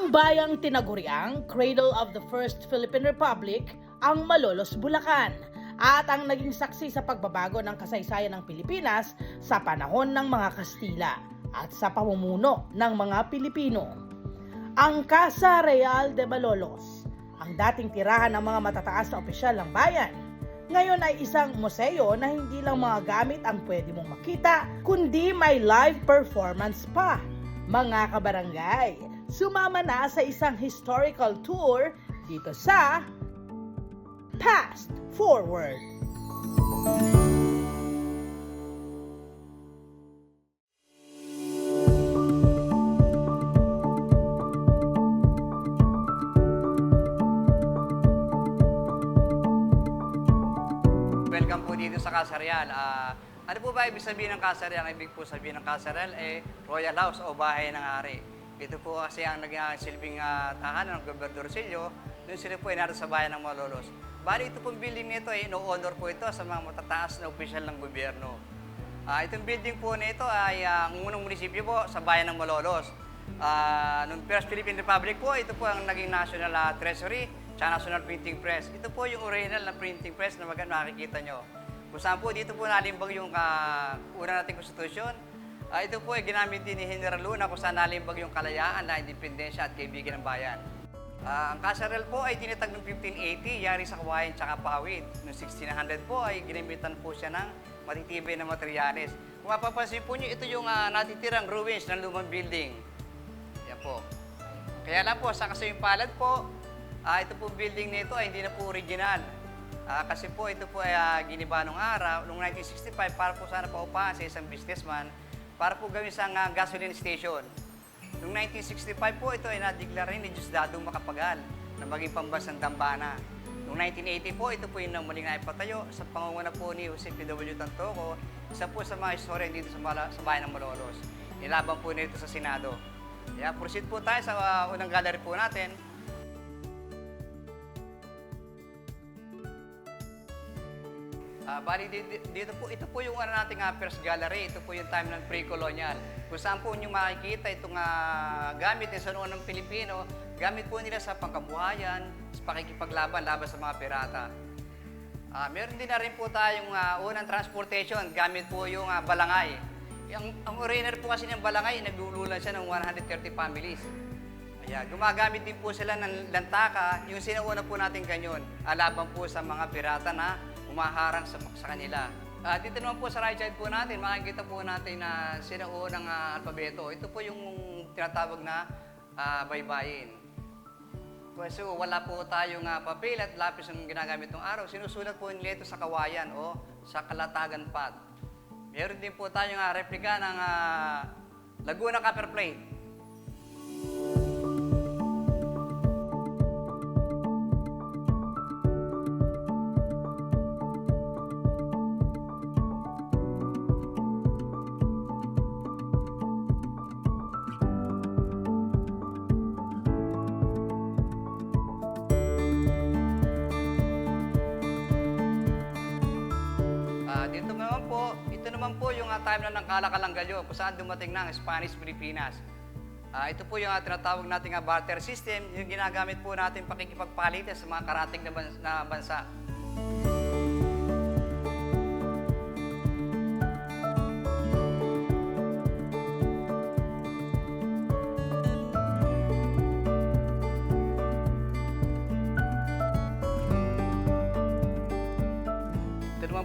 Ang bayang tinaguriang Cradle of the First Philippine Republic, ang Malolos, Bulacan, at ang naging saksi sa pagbabago ng kasaysayan ng Pilipinas sa panahon ng mga Kastila at sa pamumuno ng mga Pilipino. Ang Casa Real de Malolos, ang dating tirahan ng mga matataas na opisyal ng bayan, ngayon ay isang museo na hindi lang mga gamit ang pwede mong makita, kundi may live performance pa. Mga kabarangay, sumama na sa isang historical tour dito sa Past Forward. Welcome po dito sa Casa Real. Ano po ba ibig sabihin ng Casa Real? Ang ibig po sabihin ng Casa Real Royal House o Bahay ng Hari. Ito po kasi ang naging silbing tahanan ng Gobernador Silio. Doon sila po ay naroon sa bayan ng Malolos. Bali ito pong building nito no-honor po ito sa mga matataas na opisyal ng gobyerno. Itong building po nito ay ang unang munisipyo po sa bayan ng Malolos. Noong First Philippine Republic po, ito po ang naging National Treasury tsaka National Printing Press. Ito po yung original na printing press na makikita nyo. Kung saan po, dito po nalimbag yung una nating konstitusyon. Ito po ay ginamit din ni General Luna kung saan nalimbag yung kalayaan, na independensya at kaibigan ng bayan. Ang Casa Real po ay tinatag noong 1580, yari sa Kawayan tsaka Pawid. Noong 1600 po ay ginamitan po siya ng matitibay na materyales. Kung mapapansin po nyo, ito yung natitirang ruins ng lumang building. Yan po. Kaya lang po, sa kasayumpalad po, ito po building nito ay hindi na po original. Kasi po ito po ay giniba nung araw, noong 1965, para po sana paupahan sa isang businessman, para po gawin sa gasoline station. Noong 1965 po, ito ay nadeklara ni Diosdado Macapagal na maging pambansang dambana. Noong 1980 po, ito po yung muling naipatayo sa pangunguna po ni Jose P.W. Tantoco, isa po sa mga historian dito sa bayan ng Malolos. Nilaban po nito sa Senado. Kaya proceed po tayo sa unang gallery po natin. Bali, dito po, ito po yung nating first gallery. Ito po yung time ng pre-colonial. Kung saan po nyo makikita itong gamit ng sanuan ng Pilipino, gamit po nila sa pangkabuhayan, sa pakikipaglaban laban sa mga pirata. Meron din na rin po tayong unang transportation, gamit po yung balangay. Ang original po kasi ng balangay, naglululan siya ng 130 families. Gumagamit din po sila ng lantaka, yung sinauna po natin ganyan, laban po sa mga pirata na umaharang sa kanila. Dito naman po sa right side po natin, makikita po natin na sinaunang alpabeto. Ito po yung tinatawag na baybayin. Kasi wala po tayong papel at lapis ang ginagamit ng araw. Sinusulat po nila ito sa kawayan o sa kalatagan pad. Meron din po tayong replika ng Laguna Copper Plate. Ito naman po yung time na ng Kalakalangalyo kung saan dumating ng Spanish Pilipinas. Ito po yung tinatawag nating barter system, yung ginagamit po natin pakikipagpalitan sa mga karating na bansa.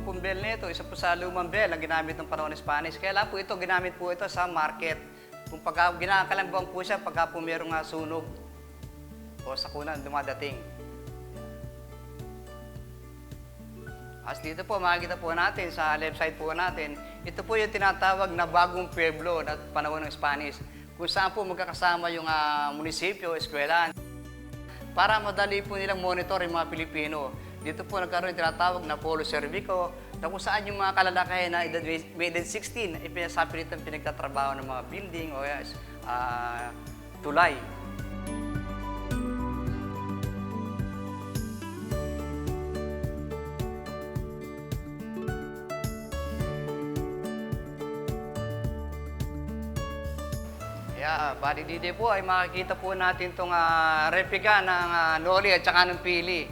Pong bell nito, isa po sa lumang bell ang ginamit ng panahon ng Spanish. Kaya lang po ito, ginamit po ito sa market. Kung ginakalambuan po siya pagka po mayroong sunog o sakunan dumadating. As dito po, makikita po natin sa left side po natin, ito po yung tinatawag na bagong pueblo na panahon ng Spanish. Kung saan po magkakasama yung munisipyo, eskwelahan, para madali po nilang monitor yung mga Pilipino. Dito po nagkaroon yung tinatawag na Polo Cervico, na kung saan yung mga kalalakayan na may edad 16, ipinasapilit ang pinagtatrabaho ng mga building o tulay. Kaya bali dito po ay makikita po natin itong replica ng noli at saka ng pili.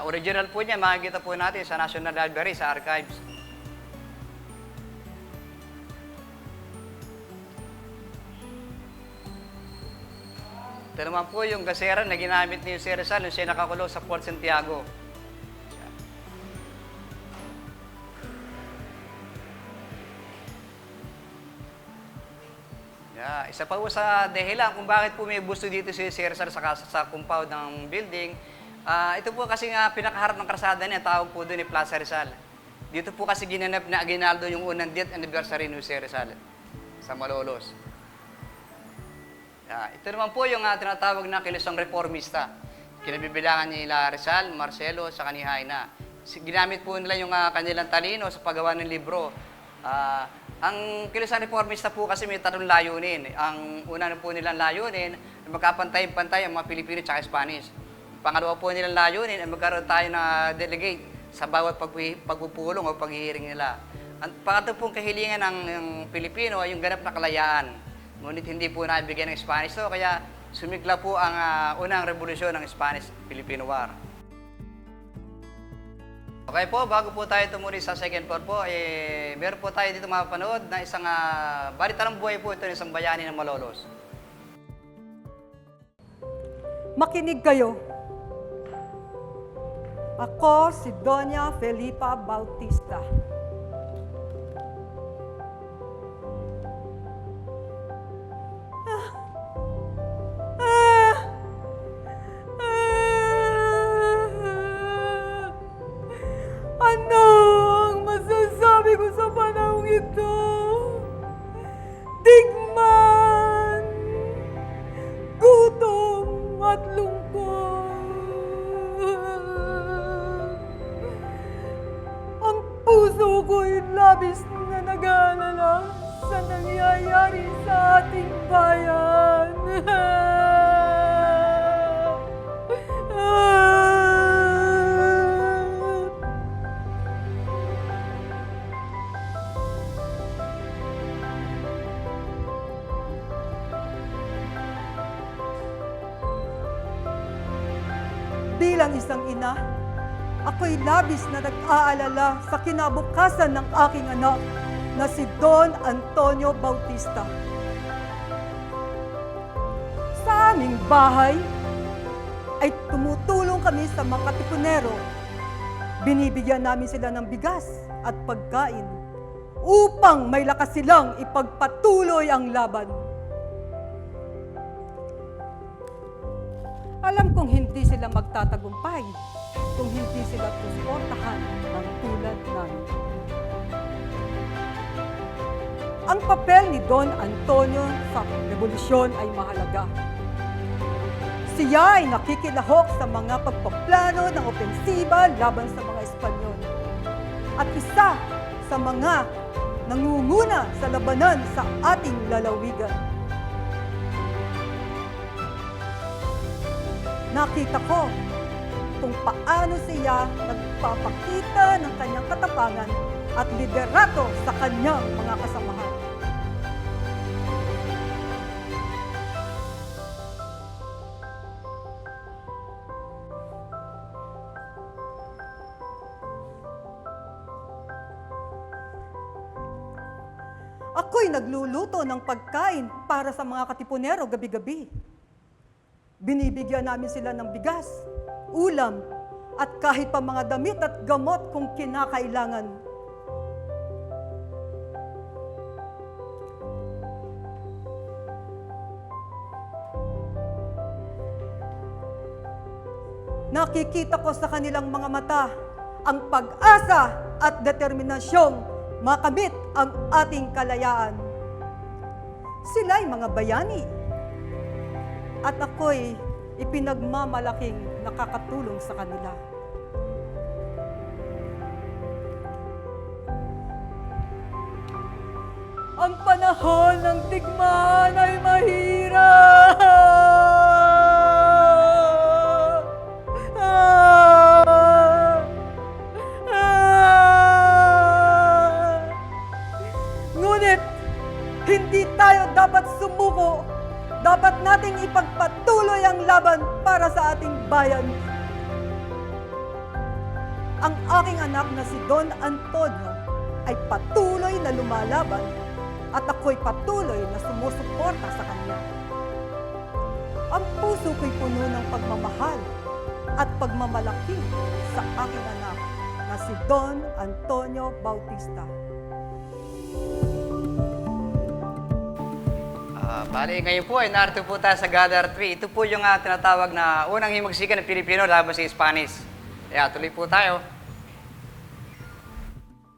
Original po niya, makikita po natin sa National Library, sa archives. Ito naman po yung gasera na ginamit ni Jose Rizal nung siya nakakulong sa Fort Santiago. Isa pa po sa dahilan kung bakit po may busto dito si Jose Rizal sa compound ng building. Ito po kasi nga pinakaharap ng kalsada niya, tawag po doon ni Plaza Rizal. Dito po kasi ginanap na Aguinaldo yung unang death anniversary ni Jose Rizal sa Malolos. Ito naman po yung tinatawag na kilusang reformista. Kinabibilangan nila Rizal, Marcelo, sa ni Jaina. Ginamit po nila yung kanilang talino sa paggawa ng libro. Ang kilusang reformista po kasi may tatlong layunin. Ang una po nilang layunin ay magkapantay-pantay ang mga Pilipino at Spanish. Pangalawa po nilang layunin ay magkaroon tayo na delegate sa bawat pagpupulong o paghihiring nila. Ang pangatlo pong kahilingan ng Pilipino ay yung ganap na kalayaan. Ngunit hindi po naibigyan ng Spanish to, kaya sumigla po ang unang revolusyon ng Spanish-Filipino War. Okay po, bago po tayo tumuli sa second floor po, meron po tayo dito mapapanood na isang balitan ng buhay po ito ng isang bayani ng Malolos. Makinig kayo. Ako si Doña Felipa Bautista. Ano ang masasabi ko sa panahong ito? Digman, gutom at lungkot. Ang puso ko'y labis na nag-aalala sa nangyayari sa ating bayan. Bilang isang ina, ako'y labis na nag-aalala sa kinabukasan ng aking anak na si Don Antonio Bautista. Sa aming bahay ay tumutulong kami sa mga katipunero. Binibigyan namin sila ng bigas at pagkain upang may lakas silang ipagpatuloy ang laban. Alam kong hindi sila magtatagumpay kung hindi sila susuportahan ng tulad namin. Ang papel ni Don Antonio sa revolusyon ay mahalaga. Siya ay nakikilahok sa mga pagpaplano ng opensiba laban sa mga Espanyol. At isa sa mga nangunguna sa labanan sa ating lalawigan. Nakita ko kung paano siya nagpapakita ng kanyang katapangan at liderato sa kanyang mga kasamahan. Ako'y nagluluto ng pagkain para sa mga katipunero gabi-gabi. Binibigyan namin sila ng bigas, ulam, at kahit pa mga damit at gamot kung kinakailangan. Nakikita ko sa kanilang mga mata ang pag-asa at determinasyong makamit ang ating kalayaan. Sila'y mga bayani. At ako'y ipinagmamalaking nakakatulong sa kanila. Ang panahon ng digmaan ay mahirap. tayo dapat sumuko. Dapat nating ipagpatuloy ang laban para sa ating bayan. Ang aking anak na si Don Antonio ay patuloy na lumalaban at ako'y patuloy na sumusuporta sa kanya. Ang puso ko'y puno ng pagmamahal at pagmamalaki sa aking anak na si Don Antonio Bautista. Bali, ngayon po ay narito po tayo sa Gather 3. Ito po yung tinatawag na unang himagsikan ng Pilipino laban sa Spanish. Kaya tuloy po tayo.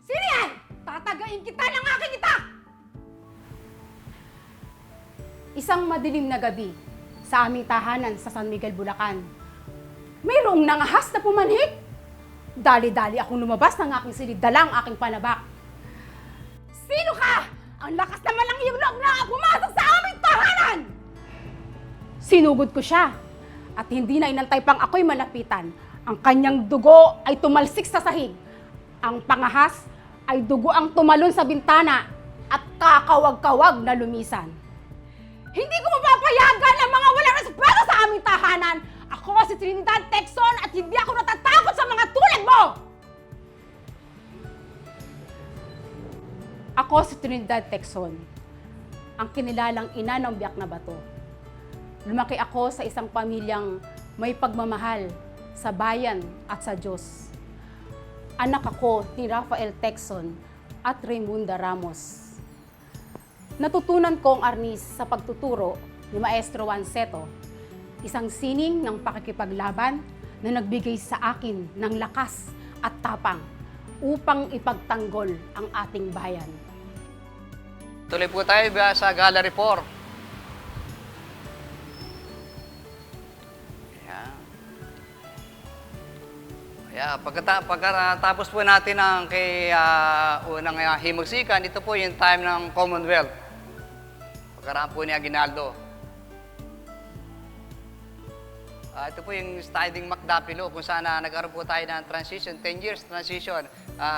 Sino yan? Tatagain kita ng aking itak! Isang madilim na gabi sa aming tahanan sa San Miguel, Bulacan. Mayroong nangahas na pumanhik. Dali-dali akong lumabas ng aking silid, dalang aking panabak. Sino ka? Ang lakas naman ng iyong loob na pumasok sa aming tahanan! Sinugod ko siya at hindi na inantay pang ako'y malapitan. Ang kanyang dugo ay tumalsik sa sahig. Ang pangahas ay dugo ang tumalon sa bintana at kakawag-kawag na lumisan. Hindi ko mapapayagan ang mga walang respeto sa aming tahanan. Ako si Trinidad Texon at hindi ako natatakot sa mga tulad mo! Ako si Trinidad Texon, ang kinilalang ina ng biyak na bato. Lumaki ako sa isang pamilyang may pagmamahal sa bayan at sa Diyos. Anak ako ni Rafael Texon at Raymunda Ramos. Natutunan ko ang arnis sa pagtuturo ni Maestro Juan Seto, isang sining ng pakikipaglaban na nagbigay sa akin ng lakas at tapang upang ipagtanggol ang ating bayan. Tuloy po tayo sa Gallery 4. Ayan. Ayan. Pagkatapos po natin ang unang himagsikan, ito po yung time ng Commonwealth. Pagkaraan po ni Aguinaldo. Ito po yung Stiding Macdapilo kung saan nagkaroon po tayo ng transition, 10 years transition,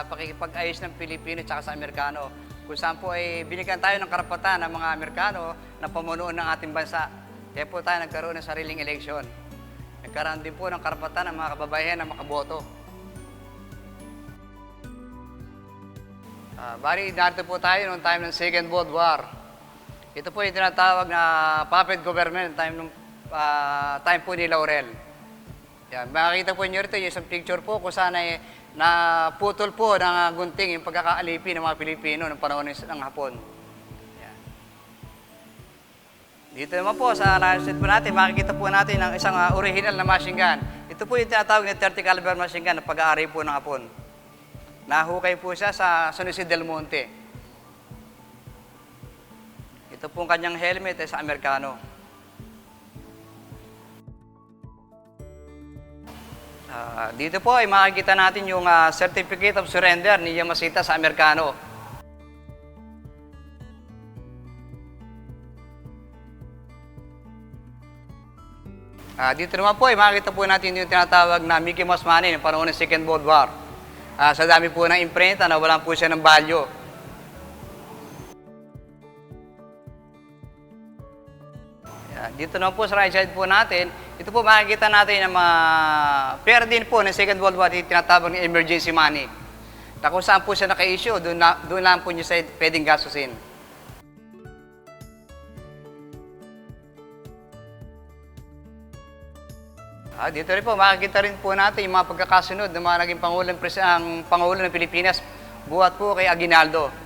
pakikipag-ayos ng Pilipino at sa Amerikano. Kung saan po ay binigyan tayo ng karapatan ng mga Amerikano na pamunuan ng ating bansa. Kaya po tayo nagkaroon ng sariling eleksyon. Nagkaroon din po ng karapatan ng mga kababayan na makaboto. Bali, narito po tayo noong time ng Second World War. Ito po yung tinatawag na puppet government, time po ni Laurel. Yan, makikita po nyo rito yung isang picture po kung saan ay naputol po ng gunting yung pagkakaalipin ng mga Pilipino ng panahon ng Hapon. Yan. Dito naman po sa set po natin, makikita po natin ang isang original na machine gun. Ito po yung tinatawag na 30 caliber machine gun na pag-aari po ng Hapon. Nahukay po siya sa San Jose del Monte. Ito po ang kanyang helmet ay sa Amerikano. Dito po ay makikita natin yung Certificate of Surrender ni Yamashita sa Amerikano. Dito naman po ay makikita po natin yung tinatawag na Mickey Mouse Money ng panahon ng Second World War. Sa dami po ng imprenta na walang po siya ng value. Dito naman po sa right side po natin, ito po makikita natin na pera din po ng Second World War, yung tinatawag ng emergency money. Na kung saan po siya naka-issue, doon lang po niyo sa pwedeng gastusin. Dito rin po, makikita rin po natin yung mga pagkakasunod ng mga naging Pangulo ng Pilipinas, buhat po kay Aguinaldo.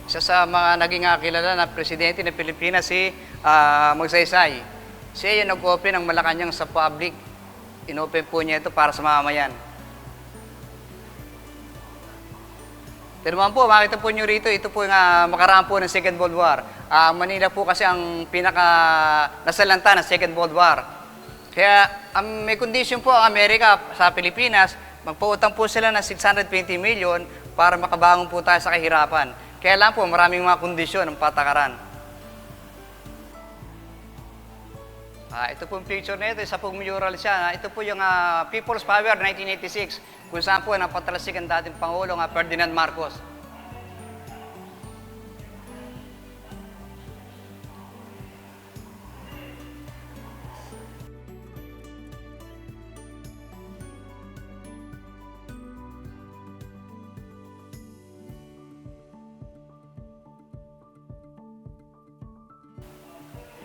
Isa sa mga naging kilala na presidente ng Pilipinas, si Magsaysay. Siya yung nag-open ng Malacanang sa public. In-open po niya ito para sa mamamayan. Pero naman po, makita po nyo rito, ito po yung makaraan po ng Second World War. Manila po kasi ang nasalanta ng Second World War. Kaya may condition po ang Amerika sa Pilipinas, magpautang po sila ng 620 million para makabangon po tayo sa kahirapan. Kaya lang po, maraming mga kondisyon ng patakaran. Ito po yung picture na ito, isa pong mural siya. Ito po yung People's Power 1986. kung saan po napatalasik ang dating Pangulo nga Ferdinand Marcos.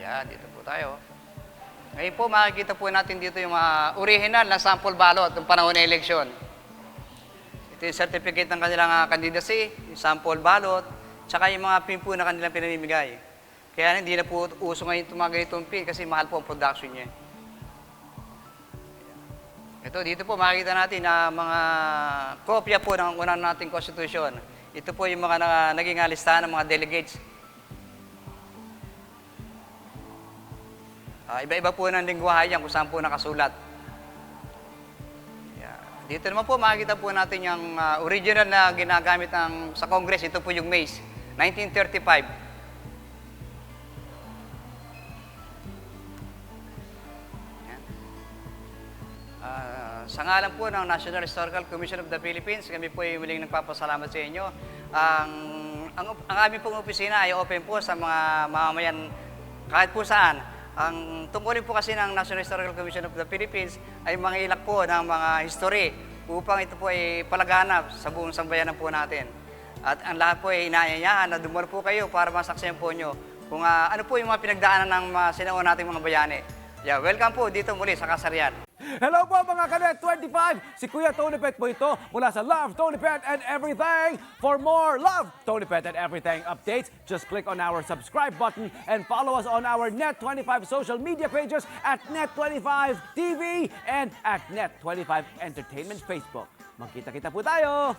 Yan, dito po tayo. Ngayon po, makikita po natin dito yung original na sample ballot ng panahon ng eleksyon. Ito yung certificate ng kanilang candidacy, yung sample ballot, tsaka yung mga pin po na kanilang pinamimigay. Kaya hindi na po uso ngayon itong mga ganitong pin kasi mahal po ang production niya. Ito, dito po makikita natin na mga kopya po ng unang nating konstitusyon. Ito po yung mga naging listahan ng mga delegates. Iba-iba po ng lingwahe yan kung saan po nakasulat. Yeah. Dito naman po makikita po natin yung original na ginagamit sa Congress. Ito po yung Mays, 1935. Yan. Sa ngalan po ng National Historical Commission of the Philippines, kami po ay muling nagpapasalamat sa inyo. Ang aming pong opisina ay open po sa mga mamamayan kahit po saan. Ang tungkulin po kasi ng National Historical Commission of the Philippines ay mangilak po ng mga history upang ito po ay palaganap sa buong sambayanan po natin. At ang lahat po ay inaanyayahan na dumalo po kayo para masaksihan po nyo kung ano po yung mga pinagdaanan ng sinauna nating mga bayani. Yeah, welcome po dito muli sa Kasarian. Hello po mga Kanet 25! Si Kuya Tony Pet po ito mula sa Love, Tony Pet and Everything. For more Love, Tony Pet and Everything updates, just click on our subscribe button and follow us on our Net25 social media pages at Net25 TV and at Net25 Entertainment Facebook. Magkita-kita po tayo!